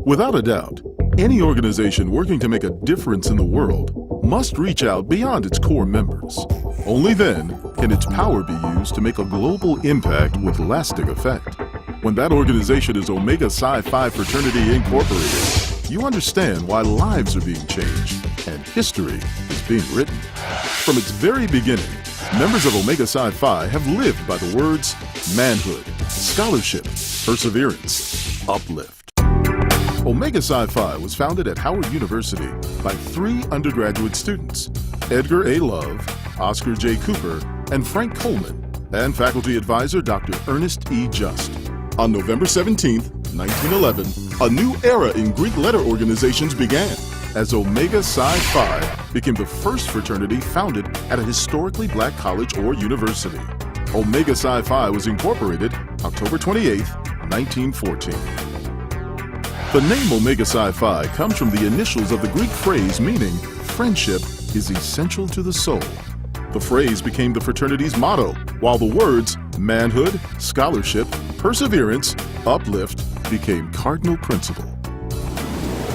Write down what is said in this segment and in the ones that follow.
Without a doubt, any organization working to make a difference in the world must reach out beyond its core members. Only then can its power be used to make a global impact with lasting effect. When that organization is Omega Psi Phi Fraternity Incorporated, you understand why lives are being changed and history is being written. From its very beginning, members of Omega Psi Phi have lived by the words manhood, scholarship, perseverance, uplift. Omega Psi Phi was founded at Howard University by 3 undergraduate students, Edgar A. Love, Oscar J. Cooper, and Frank Coleman, and faculty advisor Dr. Ernest E. Just. On November 17, 1911, a new era in Greek letter organizations began, as Omega Psi Phi became the first fraternity founded at a historically black college or university. Omega Psi Phi was incorporated October 28, 1914. The name Omega Psi Phi comes from the initials of the Greek phrase meaning friendship is essential to the soul. The phrase became the fraternity's motto, while the words manhood, scholarship, perseverance, uplift became cardinal principle.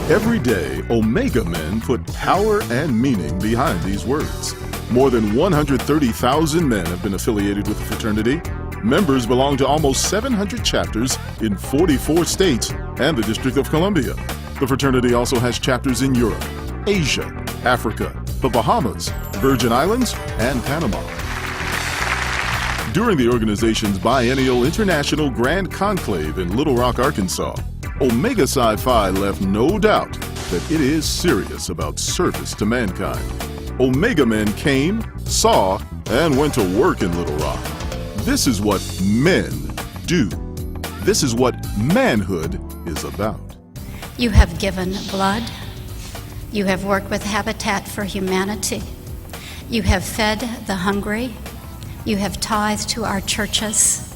Every day, Omega men put power and meaning behind these words. More than 130,000 men have been affiliated with the fraternity. Members belong to almost 700 chapters in 44 states and the District of Columbia. The fraternity also has chapters in Europe, Asia, Africa, the Bahamas, Virgin Islands, and Panama. During the organization's biennial International Grand Conclave in Little Rock, Arkansas, Omega Psi Phi left no doubt that it is serious about service to mankind. Omega men came, saw, and went to work in Little Rock. This is what men do. This is what manhood is about. You have given blood. You have worked with Habitat for Humanity. You have fed the hungry. You have tithed to our churches.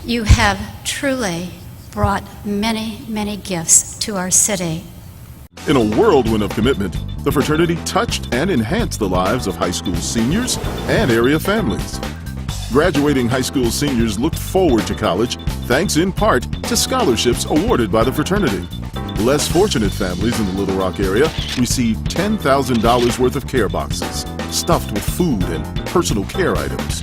You have truly brought many, many gifts to our city. In a whirlwind of commitment, the fraternity touched and enhanced the lives of high school seniors and area families. Graduating high school seniors looked forward to college thanks in part to scholarships awarded by the fraternity. Less fortunate families in the Little Rock area received $10,000 worth of care boxes, stuffed with food and personal care items.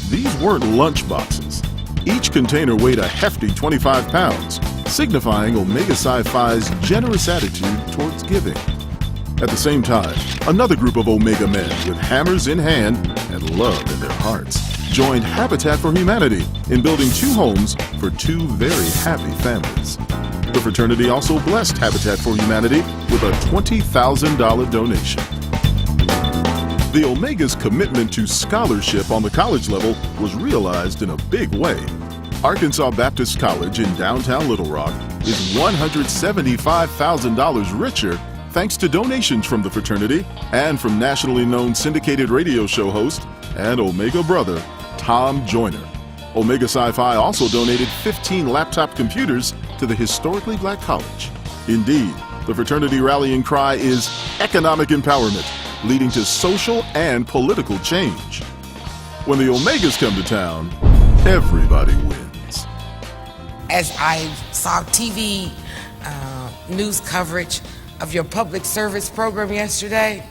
These weren't lunch boxes. Each container weighed a hefty 25 pounds, signifying Omega Psi Phi's generous attitude towards giving. At the same time, another group of Omega men with hammers in hand and love in their hearts joined Habitat for Humanity in building 2 homes for 2 very happy families. The fraternity also blessed Habitat for Humanity with a $20,000 donation. The Omega's commitment to scholarship on the college level was realized in a big way. Arkansas Baptist College in downtown Little Rock is $175,000 richer thanks to donations from the fraternity and from nationally known syndicated radio show host and Omega brother, Tom Joyner. Omega Psi Phi also donated 15 laptop computers to the historically black college. Indeed, the fraternity rallying cry is economic empowerment, leading to social and political change. When the Omegas come to town, everybody wins. As I saw TV news coverage of your public service program yesterday,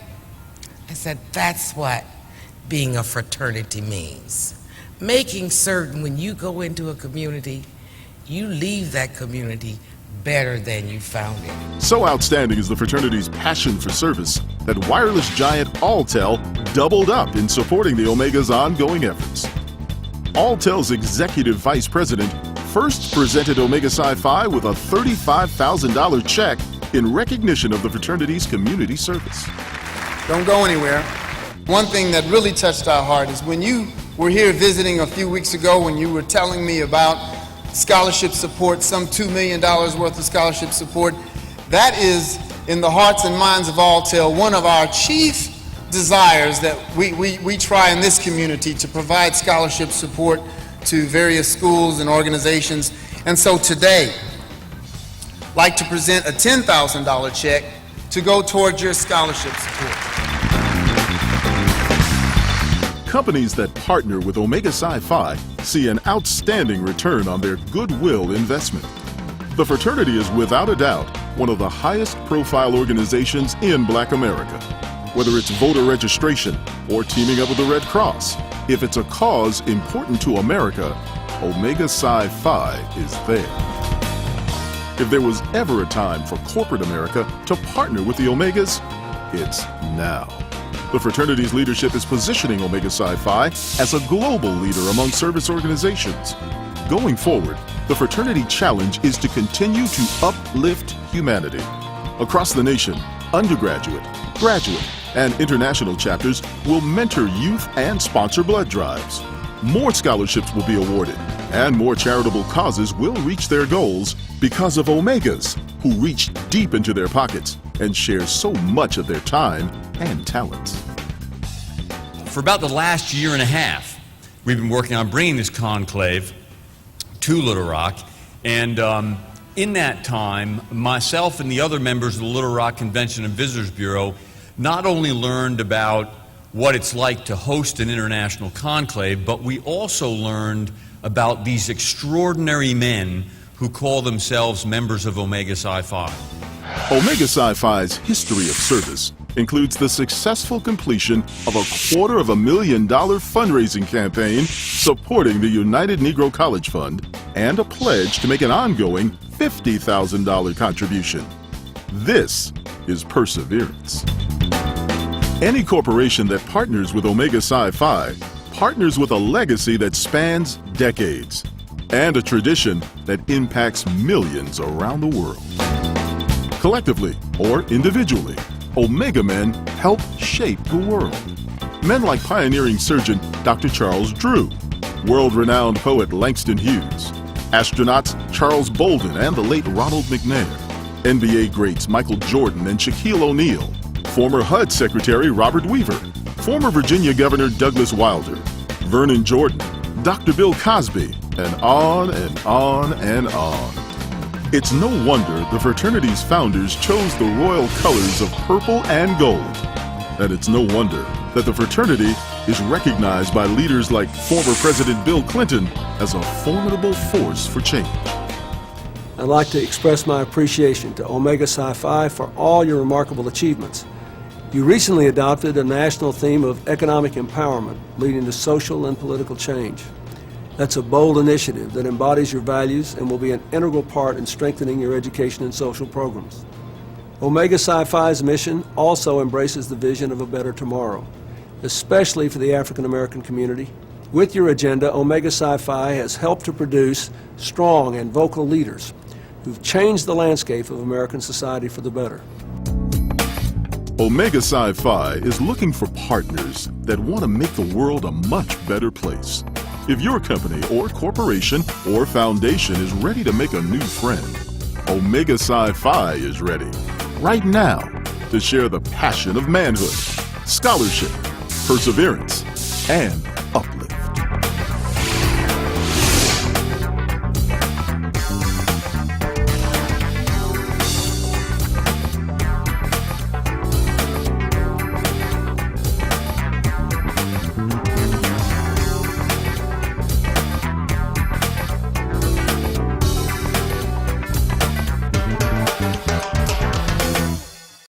I said, that's what being a fraternity means. Making certain when you go into a community, you leave that community better than you found it. So outstanding is the fraternity's passion for service that wireless giant Alltel doubled up in supporting the Omega's ongoing efforts. Alltel's executive vice president first presented Omega Psi Phi with a $35,000 check in recognition of the fraternity's community service. Don't go anywhere. One thing that really touched our heart is when you were here visiting a few weeks ago, when you were telling me about scholarship support, some $2 million worth of scholarship support. That is, in the hearts and minds of Alltel, one of our chief desires that we try in this community to provide scholarship support to various schools and organizations. And so today, I'd like to present a $10,000 check to go towards your scholarship support. Companies that partner with Omega Psi Phi see an outstanding return on their goodwill investment. The fraternity is without a doubt one of the highest profile organizations in Black America. Whether it's voter registration or teaming up with the Red Cross, if it's a cause important to America, Omega Psi Phi is there. If there was ever a time for corporate America to partner with the Omegas, it's now. The fraternity's leadership is positioning Omega Psi Phi as a global leader among service organizations. Going forward, the fraternity challenge is to continue to uplift humanity. Across the nation, undergraduate, graduate, and international chapters will mentor youth and sponsor blood drives. More scholarships will be awarded, and more charitable causes will reach their goals because of Omegas, who reach deep into their pockets and share so much of their time and talents. For about the last year and a half, we've been working on bringing this conclave to Little Rock, and in that time, myself and the other members of the Little Rock Convention and Visitors Bureau not only learned about what it's like to host an international conclave, but we also learned about these extraordinary men who call themselves members of Omega Psi Phi. Omega Psi Phi's history of service includes the successful completion of a $250,000 fundraising campaign supporting the United Negro College Fund and a pledge to make an ongoing $50,000 contribution. This is perseverance. Any corporation that partners with Omega Psi Phi partners with a legacy that spans decades and a tradition that impacts millions around the world. Collectively or individually, Omega men help shape the world. Men like pioneering surgeon Dr. Charles Drew, world-renowned poet Langston Hughes, astronauts Charles Bolden and the late Ronald McNair, NBA greats Michael Jordan and Shaquille O'Neal, former HUD Secretary Robert Weaver, former Virginia Governor Douglas Wilder, Vernon Jordan, Dr. Bill Cosby, and on and on and on. It's no wonder the fraternity's founders chose the royal colors of purple and gold. And it's no wonder that the fraternity is recognized by leaders like former President Bill Clinton as a formidable force for change. I'd like to express my appreciation to Omega Psi Phi for all your remarkable achievements. You recently adopted a national theme of economic empowerment, leading to social and political change. That's a bold initiative that embodies your values and will be an integral part in strengthening your education and social programs. Omega Psi Phi's mission also embraces the vision of a better tomorrow, especially for the African American community. With your agenda, Omega Psi Phi has helped to produce strong and vocal leaders who've changed the landscape of American society for the better. Omega Psi Phi is looking for partners that want to make the world a much better place. If your company or corporation or foundation is ready to make a new friend, Omega Psi Phi is ready right now to share the passion of manhood, scholarship, perseverance, and